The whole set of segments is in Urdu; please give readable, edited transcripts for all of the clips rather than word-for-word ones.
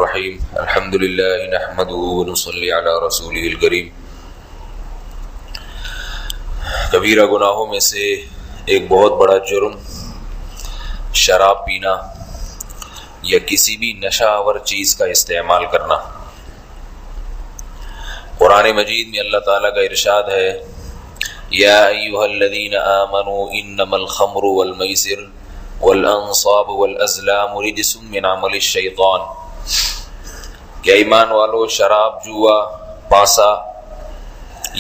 الرحیم الحمد للہ نحمده ونصلی علی رسولہ الکریم۔ کبیرہ گناہوں میں سے ایک بہت بڑا جرم شراب پینا یا کسی بھی نشہ آور چیز کا استعمال کرنا۔ قرآن مجید میں اللہ تعالیٰ کا ارشاد ہے، یا ایھا الذین آمنوا انما الخمر والمیسر والانصاب والازلام رجس من عمل الشیطان، کہ ایمان والو شراب، جوا، پانسا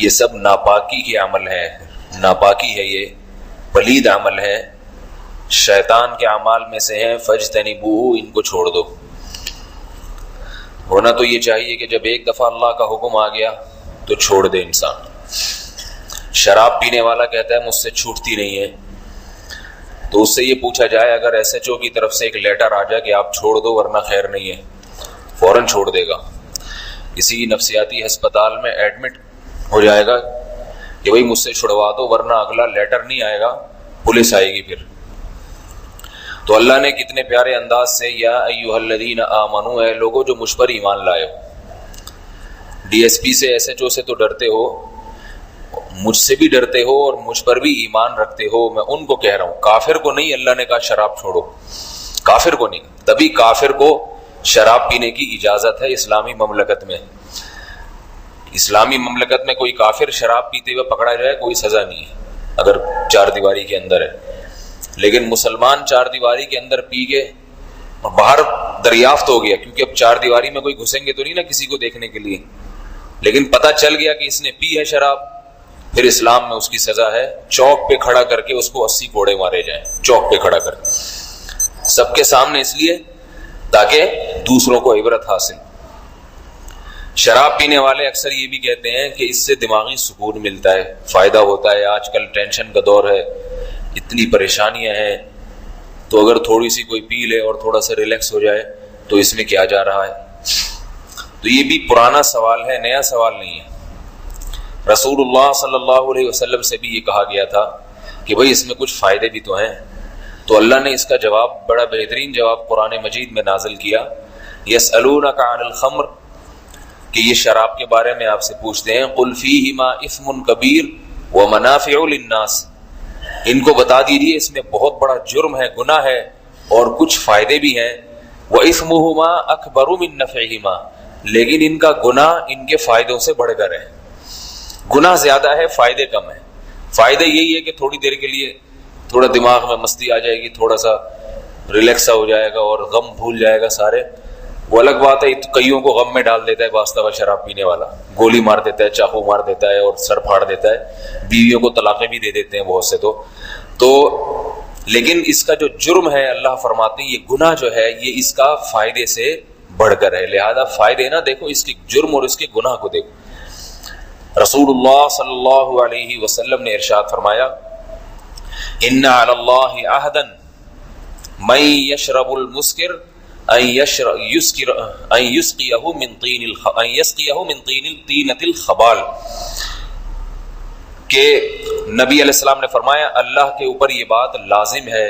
یہ سب ناپاکی کے عمل ہے، ناپاکی ہے، یہ پلید عمل ہے، شیطان کے اعمال میں سے ہیں، فاجتنبوہ ان کو چھوڑ دو۔ ہونا تو یہ چاہیے کہ جب ایک دفعہ اللہ کا حکم آ گیا تو چھوڑ دے انسان۔ شراب پینے والا کہتا ہے مجھ سے چھوٹتی نہیں ہے، تو اس سے یہ پوچھا جائے اگر ایس ایچ او کی طرف سے ایک لیٹر آ جائے کہ آپ چھوڑ دو ورنہ خیر نہیں ہے، فوراً چھوڑ دے گا۔ کسی نفسیاتی ہسپتال میں ایڈمٹ ہو جائے گا کہ بھائی مجھ سے چھڑوا دو ورنہ اگلا لیٹر نہیں آئے گا، پولیس آئے گی پھر۔ تو اللہ نے کتنے پیارے انداز سے یا ایھا الذین آمنو، اے لوگوں جو مجھ پر ایمان لائے ہو۔ ڈی ایس پی سے، ایس ایچ او سے تو ڈرتے ہو، مجھ سے بھی ڈرتے ہو اور مجھ پر بھی ایمان رکھتے ہو، میں ان کو کہہ رہا ہوں۔ کافر کو نہیں اللہ نے کہا شراب چھوڑو، کافر کو نہیں، تبھی کافر کو شراب پینے کی اجازت ہے اسلامی مملکت میں۔ اسلامی مملکت میں کوئی کافر شراب پیتے ہوئے پکڑا جائے کوئی سزا نہیں ہے اگر چار دیواری کے اندر ہے، لیکن مسلمان چار دیواری کے اندر پی کے باہر دریافت ہو گیا، کیونکہ اب چار دیواری میں کوئی گھسیں گے تو نہیں نا کسی کو دیکھنے کے لیے، لیکن پتہ چل گیا کہ اس نے پی ہے شراب، پھر اسلام میں اس کی سزا ہے چوک پہ کھڑا کر کے اس کو 80 کوڑے مارے جائیں، چوک پہ کھڑا کر کے سب کے سامنے، اس لیے تاکہ دوسروں کو عبرت حاصل۔ شراب پینے والے اکثر یہ بھی کہتے ہیں کہ اس سے دماغی سکون ملتا ہے، فائدہ ہوتا ہے، آج کل ٹینشن کا دور ہے، اتنی پریشانیاں ہیں، تو اگر تھوڑی سی کوئی پی لے اور تھوڑا سا ریلیکس ہو جائے تو اس میں کیا جا رہا ہے۔ تو یہ بھی پرانا سوال ہے، نیا سوال نہیں ہے۔ رسول اللہ صلی اللہ علیہ وسلم سے بھی یہ کہا گیا تھا کہ بھئی اس میں کچھ فائدے بھی تو ہیں، تو اللہ نے اس کا جواب، بڑا بہترین جواب قرآن مجید میں نازل کیا، یسألونک عن الخمر، کہ یہ شراب کے بارے میں آپ سے پوچھتے ہیں، قل فیہما اثم کبیر ومنافع للناس، ان کو بتا دیجیے اس میں بہت بڑا جرم ہے، گناہ ہے، اور کچھ فائدے بھی ہیں، وَإِثْمُهُمَا أَكْبَرُ مِن نَّفْعِهِمَا، لیکن ان کا گناہ ان کے فائدوں سے بڑھ کر ہے۔ گناہ زیادہ ہے، فائدے کم ہیں۔ فائدے یہی ہے کہ تھوڑی دیر کے لیے تھوڑا دماغ میں مستی آ جائے گی، تھوڑا سا ریلیکس ہو جائے گا اور غم بھول جائے گا سارے، وہ الگ بات ہے۔ کئیوں کو غم میں ڈال دیتا ہے باستہ شراب پینے والا، گولی مار دیتا ہے، چاقو مار دیتا ہے اور سر پھاڑ دیتا ہے، بیویوں کو طلاقیں بھی دے دیتے ہیں بہت سے۔ تو لیکن اس کا جو جرم ہے، اللہ فرماتے ہیں یہ گناہ جو ہے یہ اس کا فائدے سے بڑھ کر ہے، لہذا فائدے نہ دیکھو، اس کے جرم اور اس کے گناہ کو دیکھو۔ رسول اللہ صلی اللہ علیہ وسلم نے ارشاد فرمایا، ان علی اللہ عہدا من یشرب المسکر ان یسقیہ من طینۃ الخبال، کہ نبی علیہ السلام نے فرمایا اللہ کے اوپر یہ بات لازم ہے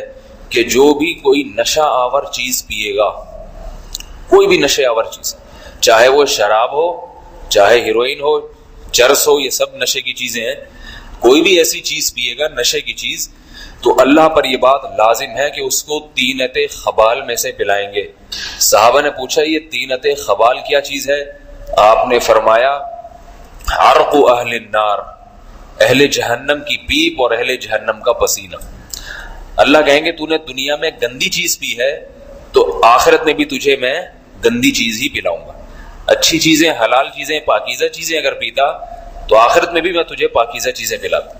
کہ جو بھی کوئی نشہ آور چیز پیے گا، کوئی بھی نشہ آور چیز، چاہے وہ شراب ہو، چاہے ہیروئن ہو، چرس ہو، یہ سب نشے کی چیزیں ہیں، کوئی بھی ایسی چیز پیے گا نشے کی چیز، تو اللہ پر یہ بات لازم ہے کہ اس کو طینۃ خبال میں سے پلائیں گے۔ صحابہ نے پوچھا یہ طینۃ خبال کیا چیز ہے؟ آپ نے فرمایا عرق اہل النار، اہل جہنم کی پیپ اور اہل جہنم کا پسینہ۔ اللہ کہیں گے تو نے دنیا میں گندی چیز پی ہے تو آخرت میں بھی تجھے میں گندی چیز ہی پلاؤں گا۔ اچھی چیزیں، حلال چیزیں، پاکیزہ چیزیں اگر پیتا تو آخرت میں بھی میں تجھے پاکیزہ چیزیں پلاتا۔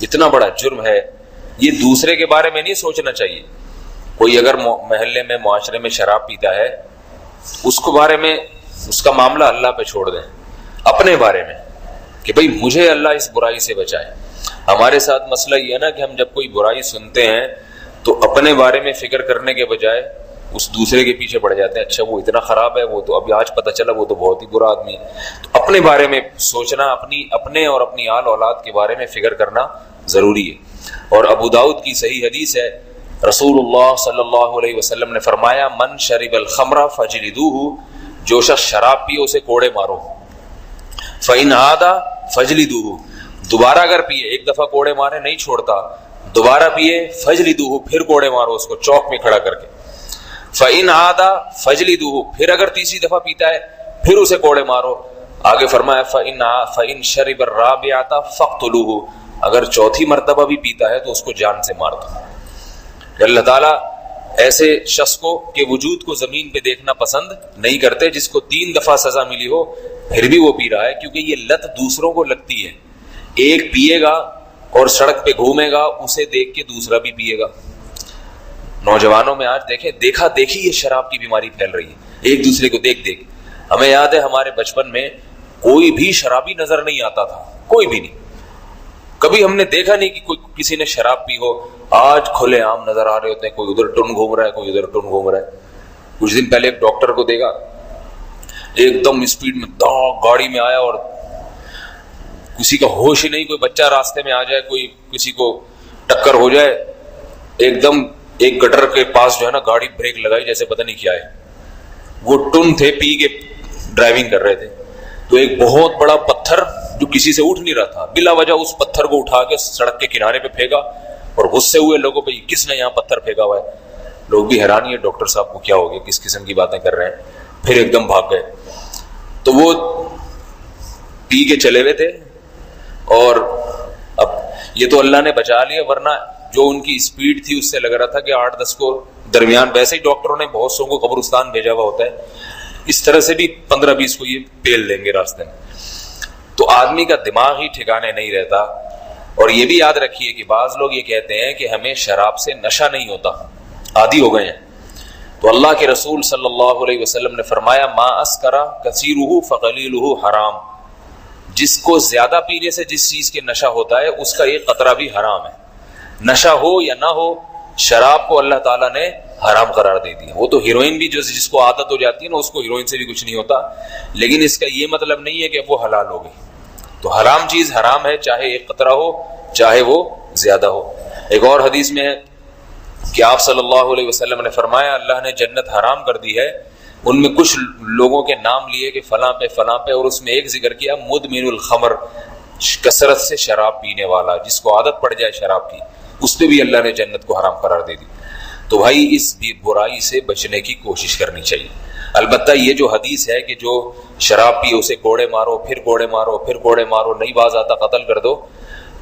اتنا بڑا جرم ہے، یہ دوسرے کے بارے میں نہیں سوچنا چاہیے۔ کوئی اگر محلے میں، معاشرے میں شراب پیتا ہے، اس کو بارے میں، اس کا معاملہ اللہ پہ چھوڑ دیں، اپنے بارے میں کہ بھئی مجھے اللہ اس برائی سے بچائے۔ ہمارے ساتھ مسئلہ یہ ہے نا کہ ہم جب کوئی برائی سنتے ہیں تو اپنے بارے میں فکر کرنے کے بجائے اس دوسرے کے پیچھے پڑ جاتے ہیں، اچھا وہ اتنا خراب ہے، وہ تو ابھی آج پتہ چلا وہ تو بہت ہی برا آدمی ہے۔ تو اپنے بارے میں سوچنا، اپنے اور اپنی آل اولاد کے بارے میں فکر کرنا ضروری ہے۔ اور ابو داؤد کی صحیح حدیث ہے رسول اللہ صلی اللہ علیہ وسلم نے فرمایا من شرب الخمر فجلدوہ، جو شخص شراب پیے اسے کوڑے مارو. فإن عاد فجلدوہ، دوبارہ اگر پیے، ایک دفعہ کوڑے مارے نہیں چھوڑتا، دوبارہ پیے فجلدوہ، پھر کوڑے مارو اس کو چوک میں کھڑا کر کے. فإن عاد فجلدوہ، پھر اگر تیسری دفعہ پیتا ہے پھر اسے کوڑے مارو. آگے فرمایا فإن شرب الرابعۃ فاقتلوہ، اگر چوتھی مرتبہ بھی پیتا ہے تو اس کو جان سے مار دو. اللہ تعالیٰ ایسے شخص کو کے وجود کو زمین پہ دیکھنا پسند نہیں کرتے جس کو 3 دفعہ سزا ملی ہو پھر بھی وہ پی رہا ہے، کیونکہ یہ لت دوسروں کو لگتی ہے. ایک پیے گا اور سڑک پہ گھومے گا، اسے دیکھ کے دوسرا بھی پیے گا. نوجوانوں میں آج دیکھا دیکھی یہ شراب کی بیماری پھیل رہی ہے، ایک دوسرے کو دیکھ دیکھ. ہمیں یاد ہے ہمارے بچپن میں کوئی بھی شرابی نظر نہیں آتا تھا، کوئی بھی نہیں، کبھی ہم نے دیکھا نہیں کہ کوئی کسی نے شراب پی ہو. آج کھلے عام نظر آ رہے ہوتے ہیں، کوئی ادھر ٹن گھوم رہا ہے، کوئی ادھر ٹن گھوم رہا ہے. کچھ دن پہلے ایک ڈاکٹر کو دیکھا، ایک دم اسپیڈ میں گاڑی میں آیا اور کسی کا ہوش ہی نہیں، کوئی بچہ راستے میں آ جائے، کوئی کسی کو ٹکر ہو جائے، ایک دم ایک گٹر کے پاس جو ہے نا گاڑی بریک لگائی جیسے پتہ نہیں کیا ہے. وہ ٹن تھے، پی کے ڈرائیونگ کر رہے تھے، تو ایک بہت بڑا پتھر جو کسی سے اٹھ نہیں رہا تھا، بلا وجہ اس پتھر کو اٹھا کے سڑک کے کنارے پہ پھینکا اور غصے ہوئے لوگوں پہ کس نے یہاں پتھر پھینکا ہوا ہے. لوگ بھی حیران ہی ہے ڈاکٹر صاحب کو کیا ہو گیا، کس قسم کی باتیں کر رہے ہیں. پھر ایک دم بھاگ گئے. تو وہ پی کے چلے ہوئے تھے اور اب یہ تو اللہ نے بچا لیا، ورنہ جو ان کی اسپیڈ تھی اس سے لگ رہا تھا کہ 8-10 کو درمیان. ویسے ہی ڈاکٹروں نے بہت سو کو قبرستان بھیجا ہوا ہوتا ہے، اس طرح سے بھی 15-20 کو یہ پیل دیں گے راستے میں. تو آدمی کا دماغ ہی ٹھکانے نہیں رہتا. اور یہ بھی یاد رکھیے کہ بعض لوگ یہ کہتے ہیں کہ ہمیں شراب سے نشہ نہیں ہوتا، عادی ہو گئے ہیں. تو اللہ کے رسول صلی اللہ علیہ وسلم نے فرمایا ما اسکر کثیرہ فقلیلہ حرام، جس کو زیادہ پینے سے جس چیز کے نشہ ہوتا ہے اس کا ایک قطرہ بھی حرام ہے. نشہ ہو یا نہ ہو، شراب کو اللہ تعالیٰ نے حرام قرار دے دیا. وہ تو ہیروئن بھی جس کو عادت ہو جاتی ہے نا، اس کو ہیروئن سے بھی کچھ نہیں ہوتا، لیکن اس کا یہ مطلب نہیں ہے کہ وہ حلال ہو گئی. تو حرام چیز حرام ہے، چاہے ایک قطرہ ہو چاہے وہ زیادہ ہو. ایک اور حدیث میں ہے کہ آپ صلی اللہ علیہ وسلم نے فرمایا اللہ نے جنت حرام کر دی ہے. ان میں کچھ لوگوں کے نام لیے کہ فلاں پہ فلاں پہ، اور اس میں ایک ذکر کیا مدمن الخمر، کثرت سے شراب پینے والا، جس کو عادت پڑ جائے شراب کی، اس پہ بھی اللہ نے جنت کو حرام قرار دے دی. تو بھائی اس برائی سے بچنے کی کوشش کرنی چاہیے. البتہ یہ جو حدیث ہے کہ جو شراب پی اسے کوڑے مارو، پھر کوڑے مارو، پھر کوڑے مارو، نہیں باز آتا قتل کر دو،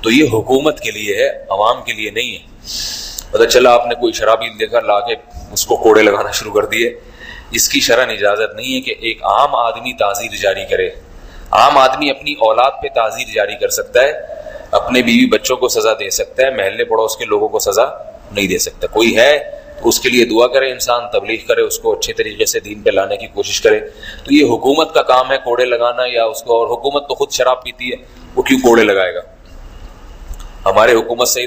تو یہ حکومت کے لیے ہے، عوام کے لیے نہیں ہے. پتہ چلا آپ نے کوئی شرابی دیکھا، لا کے اس کو کوڑے لگانا شروع کر دیے. اس کی شرعاً اجازت نہیں ہے کہ ایک عام آدمی تعزیر جاری کرے. عام آدمی اپنی اولاد پہ تعزیر جاری کر سکتا ہے، اپنے بیوی بچوں کو سزا دے سکتا ہے، محلے پڑوس کے لوگوں کو سزا نہیں دے سکتا. کوئی ہے تو اس کے لیے دعا کرے، انسان تبلیغ کرے، اس کو اچھے طریقے سے دین پہ لانے کی کوشش کرے. تو یہ حکومت کا کام ہے کوڑے لگانا یا اس کو، اور حکومت تو خود شراب پیتی ہے، وہ کیوں کوڑے لگائے گا؟ ہمارے حکومت سے ہی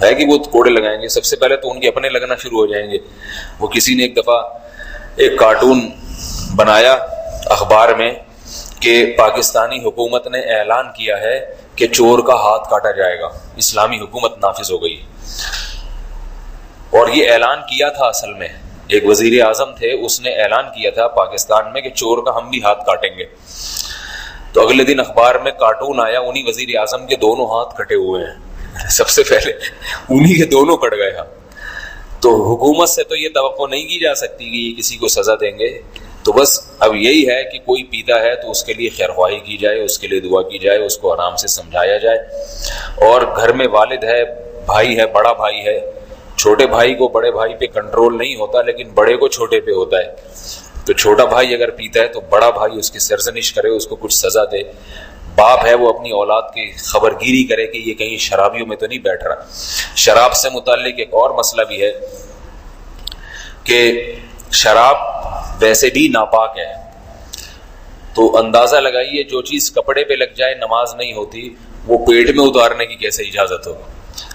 ہے کہ وہ کوڑے لگائیں گے. سب سے پہلے تو ان کے اپنے لگنا شروع ہو جائیں گے. وہ کسی نے ایک دفعہ ایک کارٹون بنایا اخبار میں کہ پاکستانی حکومت نے اعلان کیا ہے کہ چور کا ہاتھ کاٹا جائے گا، اسلامی حکومت نافذ ہو گئی. اور یہ اعلان کیا تھا اصل میں ایک وزیر اعظم تھے، اس نے اعلان کیا تھا پاکستان میں کہ چور کا ہم بھی ہاتھ کاٹیں گے. تو اگلے دن اخبار میں کارٹون آیا، انہی وزیر اعظم کے دونوں ہاتھ کٹے ہوئے ہیں. سب سے پہلے انہی کے دونوں کٹ گئے. تو حکومت سے تو یہ توقع نہیں کی جا سکتی کہ یہ کسی کو سزا دیں گے. تو بس اب یہی ہے کہ کوئی پیتا ہے تو اس کے لیے خیر خواہی کی جائے، اس کے لیے دعا کی جائے، اس کو آرام سے سمجھایا جائے. اور گھر میں والد ہے، بھائی ہے، بڑا بھائی ہے، چھوٹے بھائی کو بڑے بھائی پہ کنٹرول نہیں ہوتا، لیکن بڑے کو چھوٹے پہ ہوتا ہے. تو چھوٹا بھائی اگر پیتا ہے تو بڑا بھائی اس کی سرزنش کرے، اس کو کچھ سزا دے. باپ ہے وہ اپنی اولاد کی خبرگیری کرے کہ یہ کہیں شرابیوں میں تو نہیں بیٹھ رہا. شراب سے متعلق ایک اور مسئلہ بھی ہے کہ شراب ویسے بھی ناپاک ہے. تو اندازہ لگائیے جو چیز کپڑے پہ لگ جائے نماز نہیں ہوتی، وہ پیٹ میں اتارنے کی کیسے اجازت ہو؟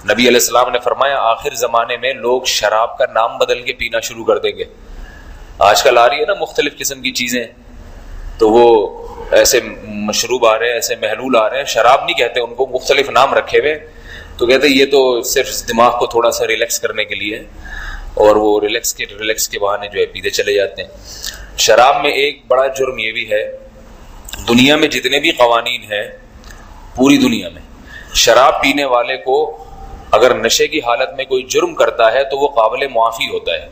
نبی علیہ السلام نے فرمایا آخر زمانے میں لوگ شراب کا نام بدل کے پینا شروع کر دیں گے. آج کل آ رہی ہے نا مختلف قسم کی چیزیں، تو وہ ایسے مشروب آ رہے ہیں، ایسے محلول آ رہے ہیں، شراب نہیں کہتے ان کو، مختلف نام رکھے ہوئے. تو کہتے یہ تو صرف دماغ کو تھوڑا سا ریلیکس کرنے کے لیے، اور وہ ریلیکس کے بہانے جو ہے پیتے چلے جاتے ہیں۔ شراب میں ایک بڑا جرم یہ بھی ہے، دنیا میں جتنے بھی قوانین ہیں پوری دنیا میں، شراب پینے والے کو اگر نشے کی حالت میں کوئی جرم کرتا ہے تو وہ قابل معافی ہوتا ہے۔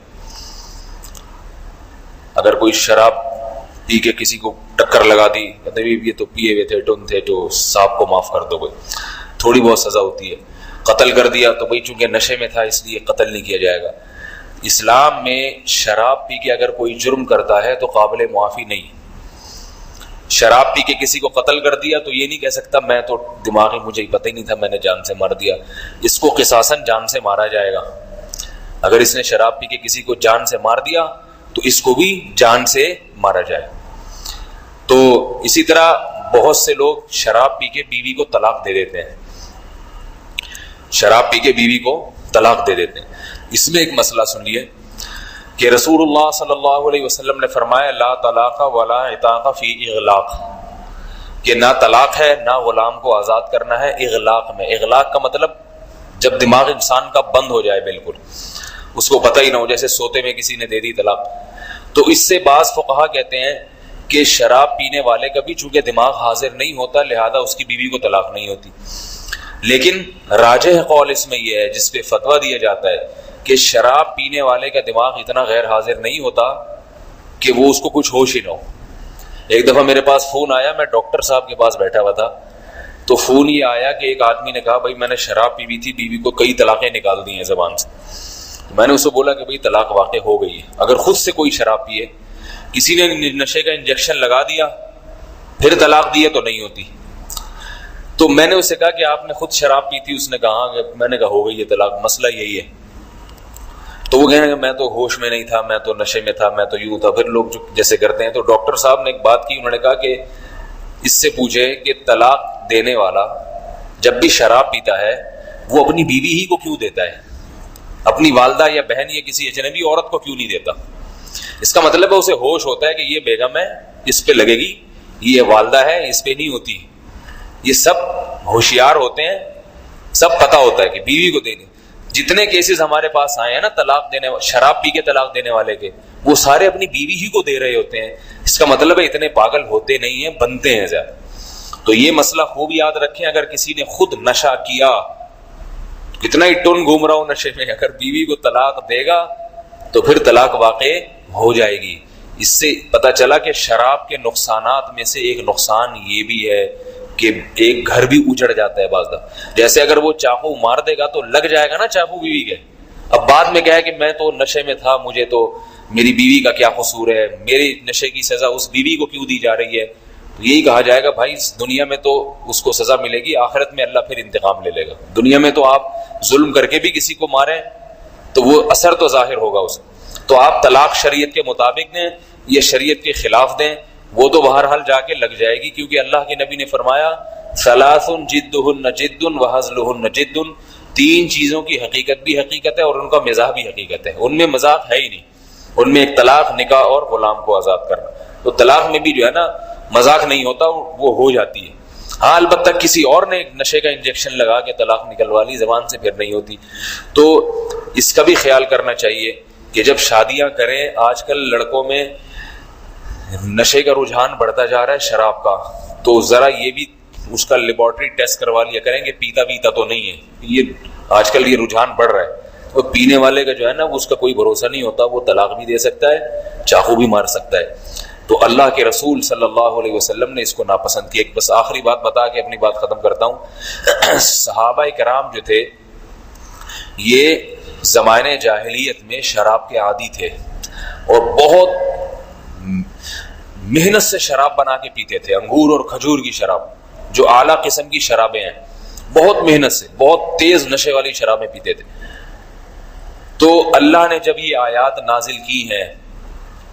اگر کوئی شراب پی کے کسی کو ٹکر لگا دی، کہتے یہ تو پیے ہوئے تھے، ٹن تھے، تو صاحب کو معاف کر دو، کوئی تھوڑی بہت سزا ہوتی ہے۔ قتل کر دیا تو بھائی چونکہ نشے میں تھا اس لیے قتل نہیں کیا جائے گا۔ اسلام میں شراب پی کے اگر کوئی جرم کرتا ہے تو قابل معافی نہیں۔ شراب پی کے کسی کو قتل کر دیا تو یہ نہیں کہہ سکتا میں تو دماغی مجھے پتہ ہی نہیں تھا میں نے جان سے مار دیا، اس کو قصاصاً جان سے مارا جائے گا۔ اگر اس نے شراب پی کے کسی کو جان سے مار دیا تو اس کو بھی جان سے مارا جائے۔ تو اسی طرح بہت سے لوگ شراب پی کے بیوی کو طلاق دے دیتے ہیں، شراب پی کے بیوی کو طلاق دے دیتے ہیں۔ اس میں ایک مسئلہ سن لیے کہ رسول اللہ صلی اللہ علیہ وسلم نے فرمایا لا طلاق ولا عتاق فی اغلاق، کہ نہ طلاق ہے نہ غلام کو آزاد کرنا ہے اغلاق میں۔ اغلاق کا مطلب جب دماغ انسان کا بند ہو جائے، بالکل اس کو پتہ ہی نہ ہو، جیسے سوتے میں کسی نے دے دی طلاق۔ تو اس سے بعض فقہا کہتے ہیں کہ شراب پینے والے کا بھی چونکہ دماغ حاضر نہیں ہوتا لہذا اس کی بیوی کو طلاق نہیں ہوتی، لیکن راجح قول اس میں یہ ہے جس پہ فتویٰ دیا جاتا ہے کہ شراب پینے والے کا دماغ اتنا غیر حاضر نہیں ہوتا کہ وہ اس کو کچھ ہوش ہی نہ ہو۔ ایک دفعہ میرے پاس فون آیا، میں ڈاکٹر صاحب کے پاس بیٹھا ہوا تھا، تو فون یہ آیا کہ ایک آدمی نے کہا بھائی میں نے شراب پی ہوئی تھی، بیوی کو کئی طلاقیں نکال دی ہیں زبان سے۔ میں نے اسے بولا کہ بھائی طلاق واقع ہو گئی ہے۔ اگر خود سے کوئی شراب پیے، کسی نے نشے کا انجیکشن لگا دیا پھر طلاق دی ہے تو نہیں ہوتی۔ تو میں نے اسے کہا کہ آپ نے خود شراب پی تھی؟ اس نے کہا کہ میں نے کہا ہو گئی ہے طلاق، مسئلہ یہی ہے۔ تو وہ کہنے کہ میں تو ہوش میں نہیں تھا، میں تو نشے میں تھا، میں تو یوں تھا۔ پھر لوگ جو جیسے کرتے ہیں، تو ڈاکٹر صاحب نے ایک بات کی، انہوں نے کہا کہ اس سے پوچھے کہ طلاق دینے والا جب بھی شراب پیتا ہے وہ اپنی بیوی ہی کو کیوں دیتا ہے، اپنی والدہ یا بہن یا کسی اجنبی عورت کو کیوں نہیں دیتا؟ اس کا مطلب ہے اسے ہوش ہوتا ہے کہ یہ بیگم ہے اس پہ لگے گی، یہ والدہ ہے اس پہ نہیں ہوتی۔ یہ سب ہوشیار ہوتے ہیں، سب پتہ ہوتا ہے کہ بیوی کو دینے۔ جتنے کیسز ہمارے پاس آئے ہیں نا طلاق دینے، شراب پی کے طلاق دینے والے کے، وہ سارے اپنی بیوی ہی کو دے رہے ہوتے ہیں۔ اس کا مطلب ہے اتنے پاگل ہوتے نہیں ہیں، بنتے ہیں زیادہ۔ تو یہ مسئلہ خوب یاد رکھیں، اگر کسی نے خود نشہ کیا، کتنا ہی ٹن گھوم رہا ہو نشے میں، اگر بیوی کو طلاق دے گا تو پھر طلاق واقع ہو جائے گی۔ اس سے پتہ چلا کہ شراب کے نقصانات میں سے ایک نقصان یہ بھی ہے کہ ایک گھر بھی اجڑ جاتا ہے بعض دفعہ۔ جیسے اگر وہ چاقو مار دے گا تو لگ جائے گا نا چاقو بیوی کے، اب بعد میں کہے کہ میں تو نشے میں تھا، مجھے تو میری بیوی کا کیا قصور ہے، میری نشے کی سزا اس بیوی کو کیوں دی جا رہی ہے؟ تو یہی کہا جائے گا بھائی دنیا میں تو اس کو سزا ملے گی، آخرت میں اللہ پھر انتقام لے لے گا۔ دنیا میں تو آپ ظلم کر کے بھی کسی کو ماریں تو وہ اثر تو ظاہر ہوگا اسے۔ تو آپ طلاق شریعت کے مطابق دیں یا شریعت کے خلاف دیں، وہ تو بہرحال جا کے لگ جائے گی، کیونکہ اللہ کے نبی نے فرمایا ثلاث جدہن جد وہزلہن جد، تین چیزوں کی حقیقت بھی حقیقت ہے اور ان کا مزاح بھی حقیقت ہے، ان میں مذاق ہے ہی نہیں۔ ان میں ایک طلاق، نکاح اور غلام کو آزاد کرنا۔ تو طلاق میں بھی جو ہے نا مذاق نہیں ہوتا، وہ ہو جاتی ہے۔ ہاں البتہ کسی اور نے نشے کا انجیکشن لگا کے طلاق نکلوا لی، زبان سے پھر نہیں ہوتی۔ تو اس کا بھی خیال کرنا چاہیے کہ جب شادیاں کریں، آج کل لڑکوں میں نشے کا رجحان بڑھتا جا رہا ہے شراب کا، تو ذرا یہ بھی اس کا لیبارٹری ٹیسٹ کروا لیا کریں کہ پیتا تو نہیں ہے۔ یہ آج کل یہ رجحان بڑھ رہا ہے، اور پینے والے کا جو ہے نا اس کا کوئی بھروسہ نہیں ہوتا، وہ طلاق بھی دے سکتا ہے، چاقو بھی مار سکتا ہے۔ تو اللہ کے رسول صلی اللہ علیہ وسلم نے اس کو ناپسند کیا۔ ایک بس آخری بات بتا کے اپنی بات ختم کرتا ہوں۔ صحابہ کرام جو تھے یہ زمانے جاہلیت میں شراب کے عادی تھے اور بہت محنت سے شراب بنا کے پیتے تھے، انگور اور کھجور کی شراب، جو اعلیٰ قسم کی شرابیں ہیں، بہت محنت سے، بہت تیز نشے والی شرابیں پیتے تھے۔ تو اللہ نے جب یہ آیات نازل کی ہیں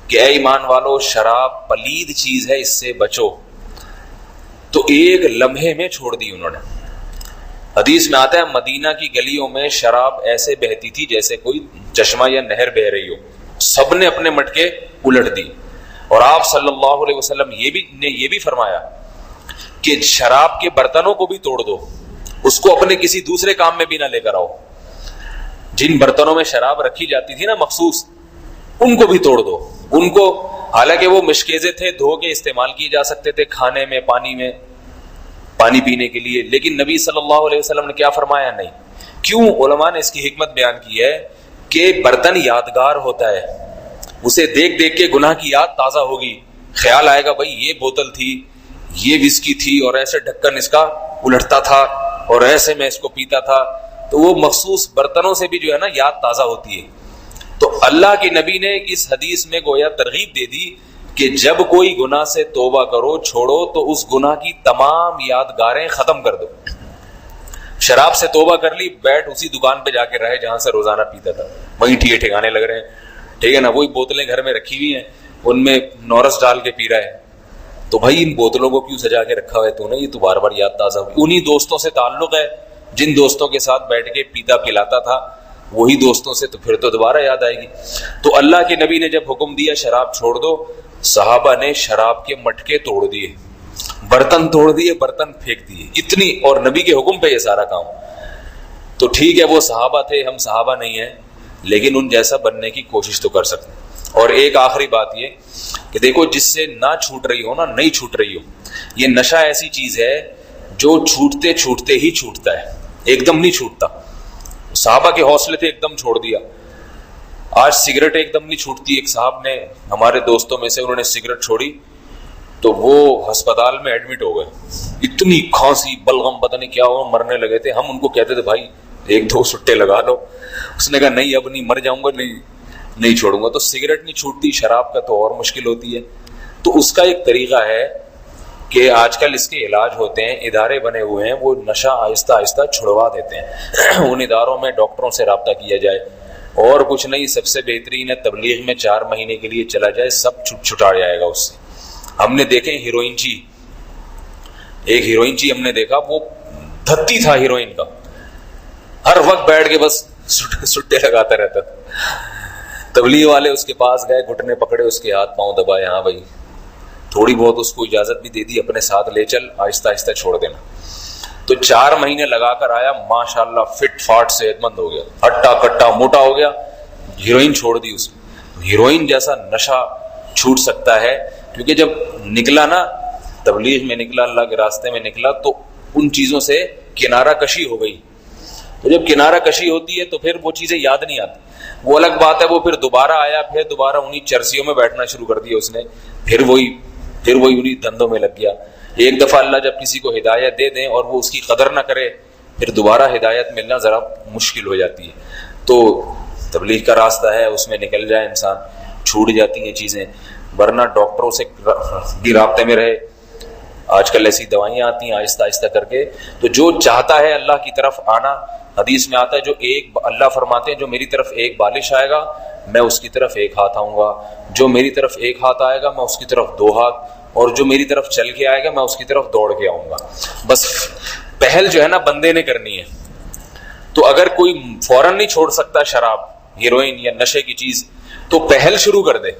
کہ اے ایمان والو شراب پلید چیز ہے، اس سے بچو، تو ایک لمحے میں چھوڑ دی انہوں نے۔ حدیث میں آتا ہے مدینہ کی گلیوں میں شراب ایسے بہتی تھی جیسے کوئی چشمہ یا نہر بہ رہی ہو، سب نے اپنے مٹکے الٹ دی۔ اور آپ صلی اللہ علیہ وسلم یہ بھی فرمایا کہ شراب کے برتنوں کو بھی توڑ دو، اس کو اپنے کسی دوسرے کام میں بھی نہ لے کر آؤ. جن برتنوں میں شراب رکھی جاتی تھی نا مخصوص, ان کو بھی توڑ دو. ان کو حالانکہ وہ مشکیزے تھے, دھو کے استعمال کیے جا سکتے تھے کھانے میں, پانی پینے کے لیے, لیکن نبی صلی اللہ علیہ وسلم نے کیا فرمایا؟ نہیں. کیوں؟ علماء نے اس کی حکمت بیان کی ہے کہ برتن یادگار ہوتا ہے, اسے دیکھ دیکھ کے گناہ کی یاد تازہ ہوگی, خیال آئے گا بھائی یہ بوتل تھی, یہ وسکی تھی, اور ایسے ڈھکن اس کا الٹتا تھا, اور ایسے میں اس کو پیتا تھا. تو وہ مخصوص برتنوں سے بھی جو ہے نا یاد تازہ ہوتی ہے. تو اللہ کے نبی نے اس حدیث میں گویا ترغیب دے دی کہ جب کوئی گناہ سے توبہ کرو, چھوڑو, تو اس گناہ کی تمام یادگاریں ختم کر دو. شراب سے توبہ کر لی, بیٹھ اسی دکان پہ جا کے رہے جہاں سے روزانہ پیتا تھا, وہیں ٹھیے ٹھکانے لگ رہے ہیں, ٹھیک ہے نا, وہی بوتلیں گھر میں رکھی ہوئی ہیں, ان میں نورس ڈال کے پی رہا ہے. تو بھائی ان بوتلوں کو کیوں سجا کے رکھا ہوا ہے تو نے؟ یہ تو بار بار یاد تازہ ہوئی. انہی دوستوں سے تعلق ہے جن دوستوں کے ساتھ بیٹھ کے پیتا پلاتا تھا, وہی دوستوں سے, تو پھر تو دوبارہ یاد آئے گی. تو اللہ کے نبی نے جب حکم دیا شراب چھوڑ دو, صحابہ نے شراب کے مٹکے توڑ دیے, برتن توڑ دیے, برتن پھینک دیے, اتنی, اور نبی کے حکم پہ یہ سارا کام. تو ٹھیک ہے وہ صحابہ تھے, ہم صحابہ نہیں ہیں, لیکن ان جیسا بننے کی کوشش تو کر سکتے. اور ایک آخری بات یہ کہ دیکھو, جس سے نہ چھوٹ رہی ہو نا, نہیں چھوٹ رہی ہو, یہ نشہ ایسی چیز ہے جو چھوٹتے چھوٹتے ہی چھوٹتا ہے, ایک دم نہیں چھوٹتا. صحابہ کے حوصلے تھے, ایک دم چھوڑ دیا. آج سگریٹ ایک دم نہیں چھوٹتی. ایک صاحب نے, ہمارے دوستوں میں سے, انہوں نے سگریٹ چھوڑی تو وہ ہسپتال میں ایڈمٹ ہو گئے, اتنی کھانسی, بلغم, پتہ نہیں کیا ہوا, مرنے لگے تھے. ہم ان کو کہتے تھے بھائی ایک دو سٹے لگا لو. اس نے کہا نہیں, اب نہیں, مر جاؤں گا, نہیں چھوڑوں گا. تو سگریٹ نہیں چھوٹتی, شراب کا تو اور مشکل ہوتی ہے. تو اس کا ایک طریقہ ہے کہ آج کل اس کے علاج ہوتے ہیں, ادارے بنے ہوئے ہیں, وہ نشہ آہستہ آہستہ چھڑوا دیتے ہیں. ان اداروں میں ڈاکٹروں سے رابطہ کیا جائے, اور کچھ نہیں, سب سے بہترین ہے تبلیغ میں 4 مہینے کے لیے چلا جائے, سب چھٹا جائے گا اس سے. ہم نے دیکھے ہیروئن جی, ایک ہیروئن جی ہم نے دیکھا, وہ دھتی تھا ہیروئن کا, ہر وقت بیٹھ کے بس سٹے لگاتا رہتا تھا. تبلیغ والے اس کے پاس گئے, گھٹنے پکڑے, اس کے ہاتھ پاؤں دبائے, ہاں بھائی تھوڑی بہت اس کو اجازت بھی دے دی, اپنے ساتھ لے چل, آہستہ آہستہ چھوڑ دینا. تو 4 مہینے لگا کر آیا, ماشاءاللہ فٹ فاٹ صحت مند ہو گیا, ہٹا کٹا موٹا ہو گیا. ہیروئن چھوڑ دی اس نے. ہیروئن جیسا نشہ چھوٹ سکتا ہے, کیونکہ جب نکلا نا, تبلیغ میں نکلا, اللہ کے راستے میں نکلا, تو ان چیزوں سے کنارہ کشی ہو گئی. تو جب کنارہ کشی ہوتی ہے تو پھر وہ چیزیں یاد نہیں آتی. وہ الگ بات ہے, وہ پھر دوبارہ آیا, پھر دوبارہ انہی چرسیوں میں بیٹھنا شروع کر دیا اس نے, پھر وہی انہی دھندوں میں لگ گیا. ایک دفعہ اللہ جب کسی کو ہدایت دے دیں اور وہ اس کی قدر نہ کرے, پھر دوبارہ ہدایت ملنا ذرا مشکل ہو جاتی ہے. تو تبلیغ کا راستہ ہے, اس میں نکل جائے انسان, چھوٹ جاتی ہیں چیزیں. ورنہ ڈاکٹروں سے بھی رابطے میں رہے. آج کل ایسی دوائیاں آتی ہیں آہستہ آہستہ کر کے. تو جو چاہتا ہے اللہ کی طرف آنا, حدیث میں آتا ہے, جو ایک, اللہ فرماتے ہیں جو میری طرف ایک بالش آئے گا میں اس کی طرف 1 ہاتھ آؤں گا, جو میری طرف 1 ہاتھ آئے گا میں اس کی طرف 2 ہاتھ, اور جو میری طرف چل کے آئے گا میں اس کی طرف دوڑ کے آؤں گا. بس پہل جو ہے نا بندے نے کرنی ہے. تو اگر کوئی فوراً نہیں چھوڑ سکتا شراب, ہیروئن یا نشے کی چیز, تو پہل شروع کر دے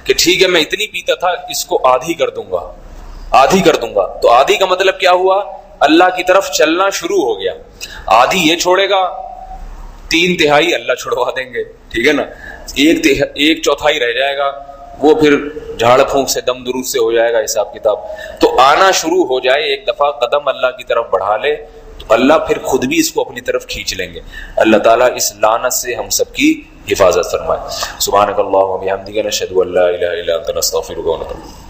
کہ ٹھیک ہے میں اتنی پیتا تھا, اس کو آدھی کر دوں گا, آدھی کر دوں گا. تو آدھی کا مطلب کیا ہوا؟ اللہ کی طرف چلنا شروع ہو گیا. آدھی یہ چھوڑے گا, 3/4 اللہ چھڑوا دیں گے, ٹھیک ہے نا, 1/4 رہ جائے گا, وہ پھر جھاڑ پھونک سے, دم درود سے ہو جائے گا حساب کتاب. تو آنا شروع ہو جائے, ایک دفعہ قدم اللہ کی طرف بڑھا لے تو اللہ پھر خود بھی اس کو اپنی طرف کھینچ لیں گے. اللہ تعالیٰ اس لعنت سے ہم سب کی حفاظت فرمائے. سبحانک اللہم و بحمدک، نشہد ان لا الہ الا انت، نستغفرک و نتوب الیک.